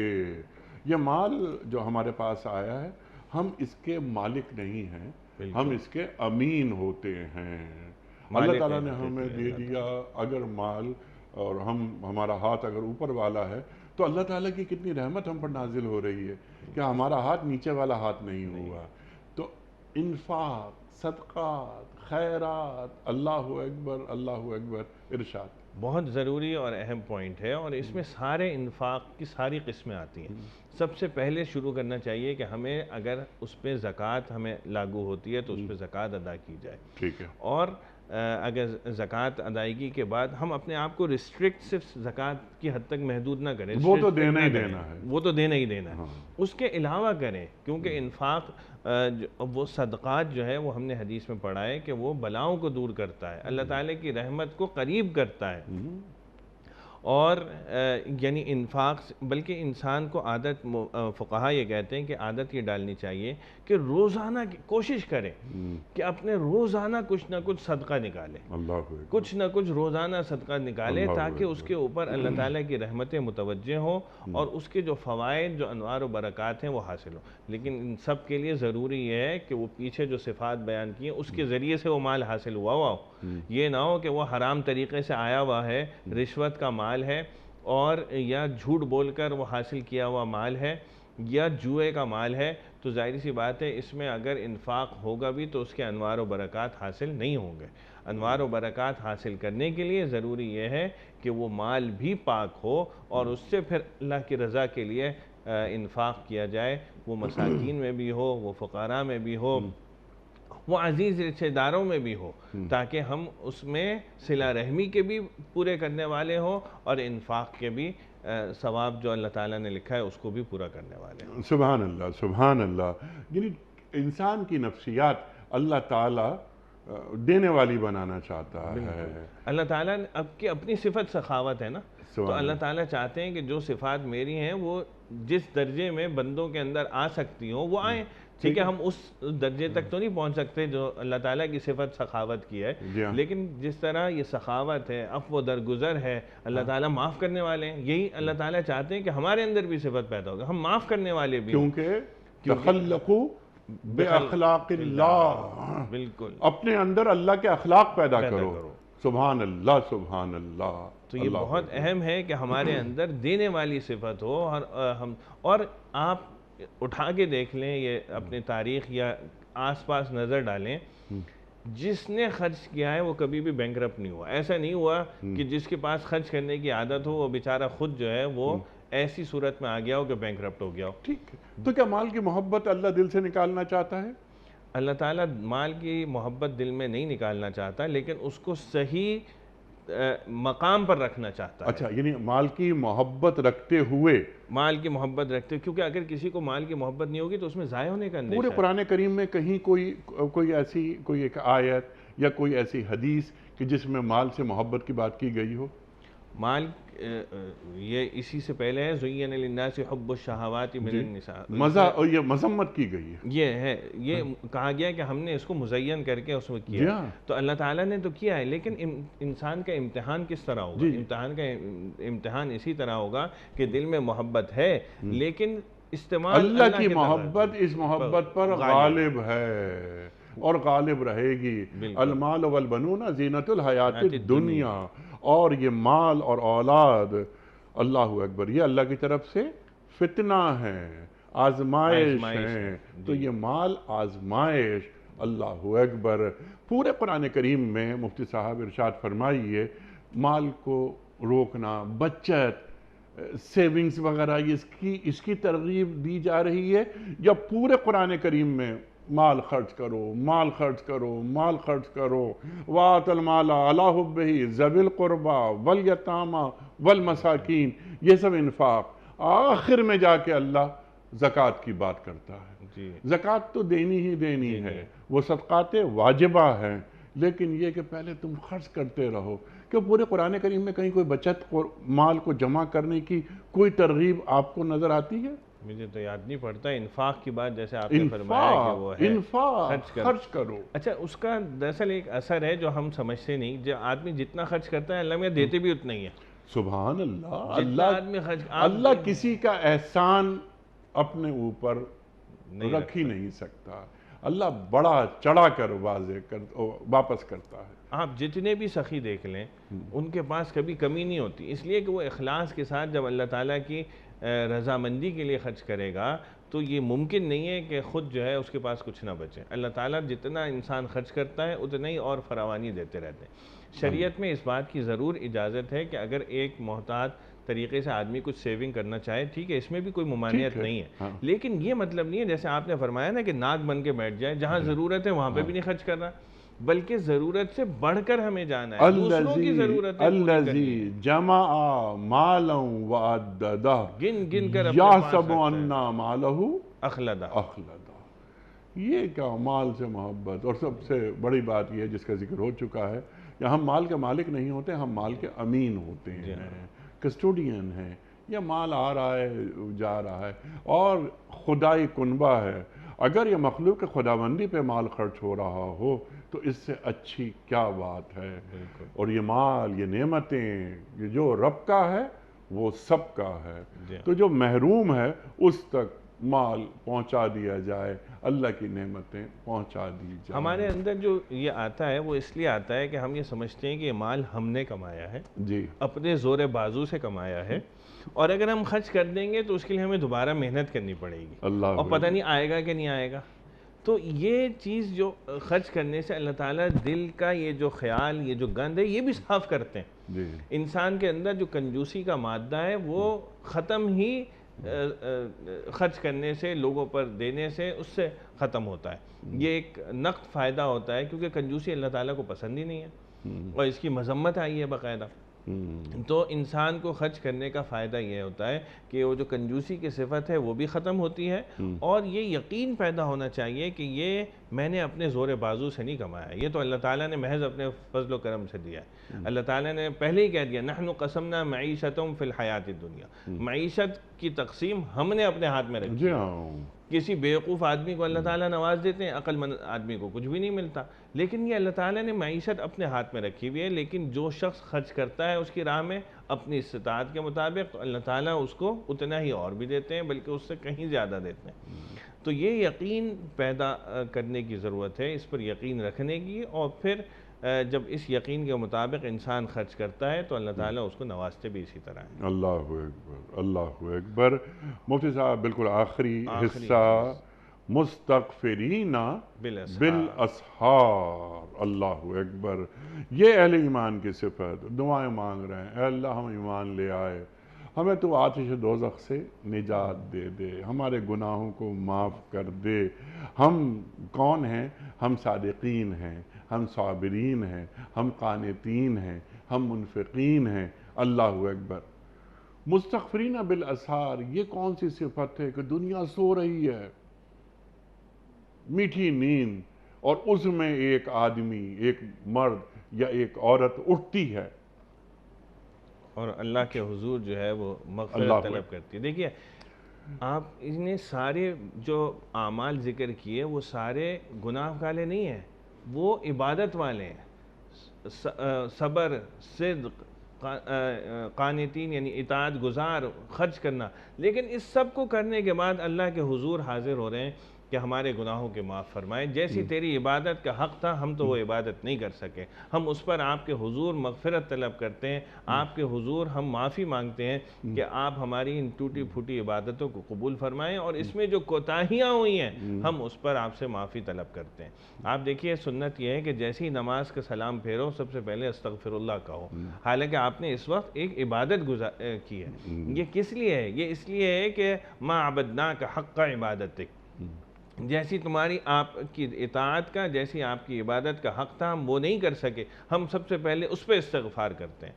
یہ مال جو ہمارے پاس آیا ہے، ہم اس کے مالک نہیں ہیں، ہم اس کے امین ہوتے ہیں. اللہ تعالیٰ نے ہمیں دے دیا اگر مال، اور ہمارا ہاتھ اگر اوپر والا ہے تو اللہ تعالیٰ کی کتنی رحمت ہم پر نازل ہو رہی ہے کہ ہمارا ہاتھ نیچے والا ہاتھ نہیں ہوا. تو انفاق، صدقات، خیرات، اللہ اکبر ارشاد. بہت ضروری اور اہم پوائنٹ ہے، اور اس میں سارے انفاق کی ساری قسمیں آتی ہیں. سب سے پہلے شروع کرنا چاہیے کہ ہمیں اگر اس پہ زکوٰۃ ہمیں لاگو ہوتی ہے تو اس پہ زکوٰۃ ادا کی جائے. ٹھیک ہے. اور اگر زکوٰۃ ادائیگی کے بعد ہم اپنے آپ کو ریسٹرکٹ صرف زکوٰۃ کی حد تک محدود نہ کریں. وہ تو دینا ہی دینا ہے. وہ تو دینا ہی دینا ہے. اس کے علاوہ کریں، کیونکہ انفاق وہ صدقات جو ہے وہ ہم نے حدیث میں پڑھا ہے کہ وہ بلاؤں کو دور کرتا ہے، اللہ تعالیٰ کی رحمت کو قریب کرتا ہے. اور یعنی انفاق، بلکہ انسان کو عادت، فقہا یہ کہتے ہیں کہ عادت یہ ڈالنی چاہیے کہ روزانہ کوشش کرے کہ اپنے روزانہ کچھ نہ کچھ صدقہ نکالے، کچھ نہ کچھ روزانہ صدقہ نکالے، تاکہ اس کے اوپر اللہ تعالیٰ کی رحمتیں متوجہ ہوں اور اس کے جو فوائد، جو انوار و برکات ہیں وہ حاصل ہوں. لیکن ان سب کے لیے ضروری یہ ہے کہ وہ پیچھے جو صفات بیان کی ہیں اس کے ذریعے سے وہ مال حاصل ہوا ہو. یہ نہ ہو کہ وہ حرام طریقے سے آیا ہوا ہے، رشوت کا مال ہے، اور یا جھوٹ بول کر وہ حاصل کیا ہوا مال ہے، یا جوئے کا مال ہے. تو ظاہر سی بات ہے اس میں اگر انفاق ہوگا بھی تو اس کے انوار و برکات حاصل نہیں ہوں گے. انوار و برکات حاصل کرنے کے لیے ضروری یہ ہے کہ وہ مال بھی پاک ہو اور اس سے پھر اللہ کی رضا کے لیے انفاق کیا جائے. وہ مساکین میں بھی ہو، وہ فقراء میں بھی ہو، وہ عزیز رشتہ داروں میں بھی ہو، تاکہ ہم اس میں صلہ رحمی کے بھی پورے کرنے والے ہوں اور انفاق کے بھی ثواب جو اللہ تعالیٰ نے لکھا ہے اس کو بھی پورا کرنے والے ہوں. سبحان اللہ، سبحان اللہ. یعنی انسان کی نفسیات اللہ تعالیٰ دینے والی بنانا چاہتا ہے. اللہ تعالیٰ کی اپنی صفت سخاوت ہے نا، تو اللہ تعالیٰ چاہتے ہیں کہ جو صفات میری ہیں وہ جس درجے میں بندوں کے اندر آ سکتی ہوں وہ آئیں. ٹھیک ہے، ہم اس درجے تک تو نہیں پہنچ سکتے جو اللہ تعالیٰ کی صفت سخاوت کی ہے، لیکن جس طرح یہ سخاوت ہے، عفو و درگزر ہے، اللہ تعالیٰ معاف کرنے والے ہیں. یہی اللہ تعالیٰ چاہتے ہیں کہ ہمارے اندر بھی صفت پیدا ہوگا، ہم معاف کرنے والے بھی، کیونکہ تخلقوا باخلاق اللہ. بالکل، اپنے اندر اللہ کے اخلاق پیدا کرو. سبحان اللہ، سبحان اللہ. تو یہ بہت اہم ہے کہ ہمارے اندر دینے والی صفت ہو. اور آپ اٹھا کے دیکھ لیں، یہ اپنی تاریخ یا آس پاس نظر ڈالیں، جس نے خرچ کیا ہے وہ کبھی بھی بینکرپٹ نہیں ہوا. ایسا نہیں ہوا کہ جس کے پاس خرچ کرنے کی عادت ہو وہ بیچارہ خود جو ہے وہ ایسی صورت میں آ گیا ہو کہ بینکرپٹ ہو گیا ہو. ٹھیک ہے، تو کیا مال کی محبت اللہ دل سے نکالنا چاہتا ہے؟ اللہ تعالیٰ مال کی محبت دل میں نہیں نکالنا چاہتا، لیکن اس کو صحیح مقام پر رکھنا چاہتا ہے. اچھا، یعنی مال کی محبت رکھتے ہوئے، مال کی محبت رکھتے ہوئے، کیونکہ اگر کسی کو مال کی محبت نہیں ہوگی تو اس میں ضائع ہونے کا اندیشہ ہے. پورے قرآن کریم میں کہیں کوئی ایک آیت یا کوئی ایسی حدیث کہ جس میں مال سے محبت کی بات کی گئی ہو؟ مال یہ اسی سے پہلے ہے زین للناس حب الشہوات من النساء، اور یہ مذمت کی گئی ہے. یہ کہا گیا کہ ہم نے اس کو مزین کر کے اس میں کیا. تو اللہ تعالیٰ نے تو کیا ہے، لیکن انسان کا امتحان کس طرح ہوگا؟ امتحان اسی طرح ہوگا کہ دل میں محبت ہے لیکن استعمال اللہ کی محبت اس محبت پر غالب ہے اور غالب رہے گی. المال والبنون زینت الحیات الدنیا. اور یہ مال اور اولاد، اللہ اکبر، یہ اللہ کی طرف سے فتنہ ہے، آزمائش ہے. تو یہ مال آزمائش، اللہ اکبر. پورے قرآن کریم میں مفتی صاحب ارشاد فرمائیے، مال کو روکنا، بچت، سیونگز وغیرہ، اس کی ترغیب دی جا رہی ہے، یا پورے قرآن کریم میں مال خرچ کرو، مال خرچ کرو، مال خرچ کرو. وَآتَ الْمَالَ عَلَىٰ حُبِّهِ ذَوِي الْقُرْبَىٰ وَالْيَتَامَىٰ وَالْمَسَاكِينِ. یہ سب انفاق. آخر میں جا کے اللہ زکوٰۃ کی بات کرتا ہے. زکوٰۃ تو دینی ہی دینی ہے، وہ صدقات واجبہ ہیں، لیکن یہ کہ پہلے تم خرچ کرتے رہو. کہ پورے قرآن کریم میں کہیں کوئی بچت مال کو جمع کرنے کی کوئی ترغیب آپ کو نظر آتی ہے؟ مجھے تو یاد نہیں پڑتا. انفاق کی بات جیسے آپ نے فرمایا کہ وہ ہے انفاق، خرچ کرو. اچھا، اس کا دراصل ایک اثر ہے جو ہم سمجھتے نہیں. جو آدمی جتنا خرچ کرتا ہے اللہ میں دیتے بھی اتنا ہی ہے. سبحان اللہ. اللہ کسی کا احسان اپنے اوپر رکھ ہی نہیں سکتا. اللہ بڑا چڑھا کر واپس کرتا ہے. آپ جتنے بھی سخی دیکھ لیں ان کے پاس کبھی کمی نہیں ہوتی، اس لیے کہ وہ اخلاص کے ساتھ جب اللہ تعالیٰ کی رضامندی کے لیے خرچ کرے گا تو یہ ممکن نہیں ہے کہ خود جو ہے اس کے پاس کچھ نہ بچے. اللہ تعالیٰ جتنا انسان خرچ کرتا ہے اتنا ہی اور فراوانی دیتے رہتے ہیں. شریعت میں اس بات کی ضرور اجازت ہے کہ اگر ایک محتاط طریقے سے آدمی کچھ سیونگ کرنا چاہے، ٹھیک ہے، اس میں بھی کوئی ممانعت نہیں ہے، لیکن یہ مطلب نہیں ہے جیسے آپ نے فرمایا نا کہ ناک بن کے بیٹھ جائے، جہاں ضرورت ہے وہاں پہ بھی نہیں خرچ کرنا، بلکہ ضرورت سے بڑھ کر ہمیں جانا ہے، دوسروں کی ضرورتیں پوری کرنی ہیں. جمع مالا وعددہ گن گن کر اپنے پاس یحسب رکھتا ان ہے مالہ اخلدہ. اخلدہ. یہ کیا مال سے محبت. اور سب سے بڑی بات یہ ہے جس کا ذکر ہو چکا ہے کہ ہم مال کے مالک نہیں ہوتے، ہم مال کے امین ہوتے ہیں، کسٹوڈین ہیں. یہ مال آ رہا ہے جا رہا ہے اور خدائی کنبہ ہے. اگر یہ مخلوق خداوندی پہ مال خرچ ہو رہا ہو تو اس سے اچھی کیا بات ہے. اور یہ مال، یہ نعمتیں، یہ جو رب کا ہے وہ سب کا ہے. تو جو محروم ہے اس تک مال پہنچا دیا جائے، اللہ کی نعمتیں پہنچا دی جائیں. ہمارے اندر جو یہ آتا ہے وہ اس لیے آتا ہے کہ ہم یہ سمجھتے ہیں کہ یہ مال ہم نے کمایا ہے، جی اپنے زور بازو سے کمایا ہے، اور اگر ہم خرچ کر دیں گے تو اس کے لیے ہمیں دوبارہ محنت کرنی پڑے گی، اللہ اور پتہ نہیں آئے گا کہ نہیں آئے گا. تو یہ چیز جو خرچ کرنے سے اللہ تعالیٰ دل کا یہ جو خیال، یہ جو گند ہے، یہ بھی صاف کرتے ہیں. جی انسان کے اندر جو کنجوسی کا مادہ ہے وہ ختم ہی خرچ کرنے سے، لوگوں پر دینے سے، اس سے ختم ہوتا ہے. یہ ایک نقد فائدہ ہوتا ہے کیونکہ کنجوسی اللہ تعالیٰ کو پسند ہی نہیں ہے اور اس کی مذمت آئی ہے باقاعدہ. تو انسان کو خرچ کرنے کا فائدہ یہ ہوتا ہے کہ وہ جو کنجوسی کی صفت ہے وہ بھی ختم ہوتی ہے، اور یہ یقین پیدا ہونا چاہیے کہ یہ میں نے اپنے زور بازو سے نہیں کمایا، یہ تو اللہ تعالیٰ نے محض اپنے فضل و کرم سے دیا ہے. اللہ تعالیٰ نے پہلے ہی کہہ دیا نحن قسمنا معیشتہم فی الحیات الدنیا. معیشت کی تقسیم ہم نے اپنے ہاتھ میں رکھی. کسی بیوقوف آدمی کو اللہ تعالیٰ نواز دیتے ہیں، عقل مند آدمی کو کچھ بھی نہیں ملتا. لیکن یہ اللہ تعالیٰ نے معیشت اپنے ہاتھ میں رکھی ہوئی ہے، لیکن جو شخص خرچ کرتا ہے اس کی راہ میں اپنی استطاعت کے مطابق، تو اللہ تعالیٰ اس کو اتنا ہی اور بھی دیتے ہیں، بلکہ اس سے کہیں زیادہ دیتے ہیں. تو یہ یقین پیدا کرنے کی ضرورت ہے، اس پر یقین رکھنے کی، اور پھر جب اس یقین کے مطابق انسان خرچ کرتا ہے تو اللہ تعالیٰ اس کو نوازتے بھی اسی طرح ہیں. اللہ اکبر، اللہ اکبر. مفتی صاحب بالکل آخری حصہ، مستغفرین بالاسحار. اللہ اکبر. یہ اہل ایمان کی صفت. دعائیں مانگ رہے ہیں، اے اللہ ہم ایمان لے آئے، ہمیں تو آتش دوزخ سے نجات دے دے، ہمارے گناہوں کو معاف کر دے. ہم کون ہیں؟ ہم صادقین ہیں، ہم صابرین ہیں، ہم قانتین ہیں، ہم منفقین ہیں. اللہ اکبر. مستغفرین بالاسحار، یہ کون سی صفت ہے کہ دنیا سو رہی ہے، میٹھی نیند، اور اس میں ایک آدمی، ایک مرد یا ایک عورت اٹھتی ہے اور اللہ کے حضور جو ہے وہ مغفرت طلب کرتی ہے. دیکھیے آپ نے سارے جو اعمال ذکر کیے وہ سارے گناہ والے نہیں ہیں، وہ عبادت والے ہیں. صبر، صدق، قانتین یعنی اطاعت گزار، خرچ کرنا. لیکن اس سب کو کرنے کے بعد اللہ کے حضور حاضر ہو رہے ہیں کہ ہمارے گناہوں کے معاف فرمائے. جیسی تیری عبادت کا حق تھا ہم تو وہ عبادت نہیں کر سکے، ہم اس پر آپ کے حضور مغفرت طلب کرتے ہیں، آپ کے حضور ہم معافی مانگتے ہیں کہ آپ ہماری ان ٹوٹی پھوٹی عبادتوں کو قبول فرمائیں، اور اس میں جو کوتاہیاں ہوئی ہیں ہم اس پر آپ سے معافی طلب کرتے ہیں. آپ دیکھیے سنت یہ ہے کہ جیسی ہی نماز کا سلام پھیرو سب سے پہلے استغفر اللہ کہو، حالانکہ آپ نے اس وقت ایک عبادت کی ہے. یہ کس لیے ہے؟ یہ اس لیے ہے کہ ما عبدناک حق عبادتک، جیسی تمہاری آپ کی اطاعت کا، جیسی آپ کی عبادت کا حق تھا ہم وہ نہیں کر سکے، ہم سب سے پہلے اس پہ استغفار کرتے ہیں.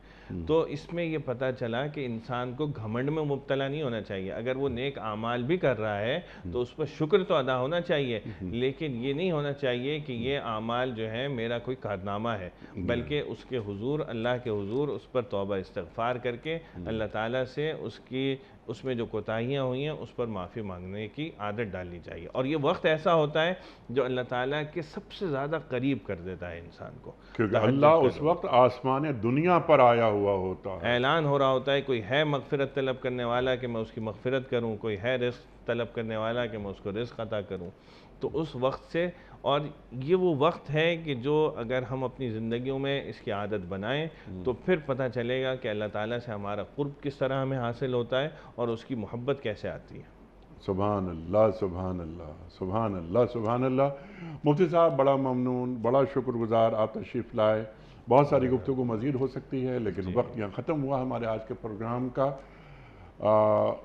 تو اس میں یہ پتہ چلا کہ انسان کو گھمنڈ میں مبتلا نہیں ہونا چاہیے. اگر وہ نیک اعمال بھی کر رہا ہے تو اس پر شکر تو ادا ہونا چاہیے، لیکن یہ نہیں ہونا چاہیے کہ یہ اعمال جو ہے میرا کوئی کارنامہ ہے، بلکہ اس کے حضور، اللہ کے حضور اس پر توبہ استغفار کر کے اللہ تعالیٰ سے اس میں جو کوتاہیاں ہوئی ہیں اس پر معافی مانگنے کی عادت ڈالنی چاہیے. اور یہ وقت ایسا ہوتا ہے جو اللہ تعالیٰ کے سب سے زیادہ قریب کر دیتا ہے انسان کو، کیونکہ اللہ اس وقت آسمان دنیا پر آیا ہوا ہوتا ہے. اعلان ہو رہا ہوتا ہے کوئی ہے مغفرت طلب کرنے والا کہ میں اس کی مغفرت کروں، کوئی ہے رزق طلب کرنے والا کہ میں اس کو رزق عطا کروں. تو اس وقت سے، اور یہ وہ وقت ہے کہ جو اگر ہم اپنی زندگیوں میں اس کی عادت بنائیں تو پھر پتہ چلے گا کہ اللہ تعالیٰ سے ہمارا قرب کس طرح ہمیں حاصل ہوتا ہے اور اس کی محبت کیسے آتی ہے. سبحان اللہ سبحان اللہ سبحان اللہ سبحان اللہ۔ مفتی صاحب بڑا ممنون، بڑا شکر گزار، آپ تشریف لائے۔ بہت ساری گفتگو مزید ہو سکتی ہے لیکن وقت یہاں ختم ہوا ہمارے آج کے پروگرام کا۔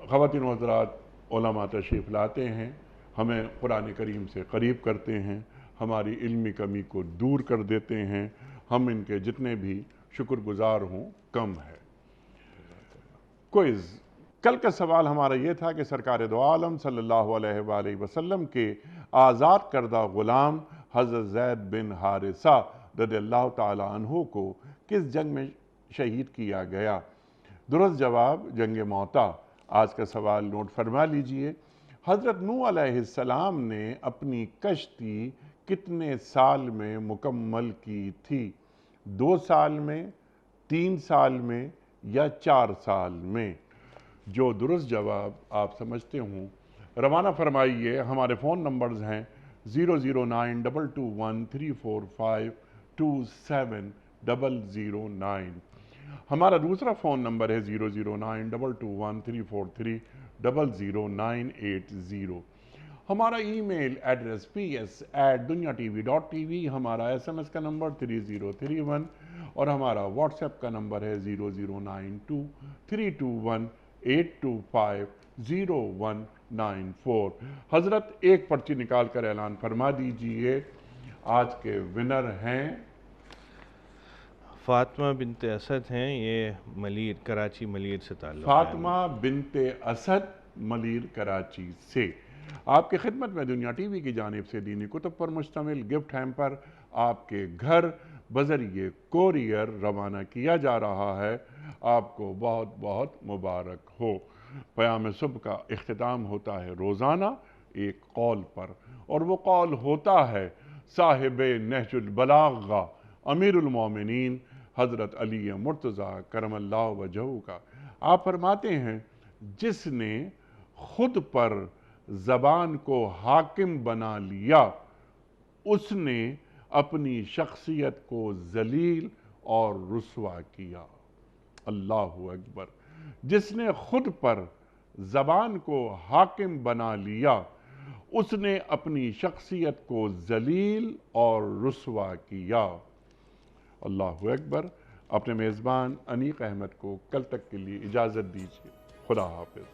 خواتین و حضرات، علماء تشریف لاتے ہیں، ہمیں قرآن کریم سے قریب کرتے ہیں، ہماری علمی کمی کو دور کر دیتے ہیں، ہم ان کے جتنے بھی شکر گزار ہوں کم ہے۔ کوئز، کل کا سوال ہمارا یہ تھا کہ سرکار دو عالم صلی اللہ علیہ وآلہ وسلم کے آزاد کردہ غلام حضرت زید بن حارثہ رضی اللہ تعالی عنہ کو کس جنگ میں شہید کیا گیا؟ درست جواب جنگ موتا۔ آج کا سوال نوٹ فرما لیجئے۔ حضرت نوح علیہ السلام نے اپنی کشتی کتنے سال میں مکمل کی تھی؟ 2 سال میں، 3 سال میں یا 4 سال میں؟ جو درست جواب آپ سمجھتے ہوں روانہ فرمائیے۔ ہمارے فون نمبرز ہیں 0092214527009۔ ہمارا دوسرا فون نمبر ہے 009221343000980۔ ہمارا ای میل ایڈریس ps@dunyatv.tv، ہمارا SMS کا نمبر 3031 اور ہمارا واٹس ایپ کا نمبر ہے 00923218250194۔ حضرت ایک پرچی نکال کر اعلان فرما دیجئے۔ آج کے ونر ہیں فاطمہ بنت اسد ہیں، یہ ملیر، کراچی ملیر سے تعلق ہے۔ فاطمہ بنت اسد، ملیر کراچی سے۔ آپ کی خدمت میں دنیا ٹی وی کی جانب سے دینی کتب پر مشتمل گفٹ ہیمپر آپ کے گھر بذریعہ کوریئر روانہ کیا جا رہا ہے۔ آپ کو بہت بہت مبارک ہو۔ پیام صبح کا اختتام ہوتا ہے روزانہ ایک قول پر، اور وہ قول ہوتا ہے صاحب نہج البلاغہ امیر المومنین حضرت علی مرتضیٰ کرم اللہ وجہہ کا۔ آپ فرماتے ہیں جس نے خود پر زبان کو حاکم بنا لیا اس نے اپنی شخصیت کو ذلیل اور رسوا کیا۔ اللہ اکبر۔ جس نے خود پر زبان کو حاکم بنا لیا اس نے اپنی شخصیت کو ذلیل اور رسوا کیا۔ اللہ اکبر۔ اپنے میزبان انیق احمد کو کل تک کے لیے اجازت دیجیے۔ خدا حافظ۔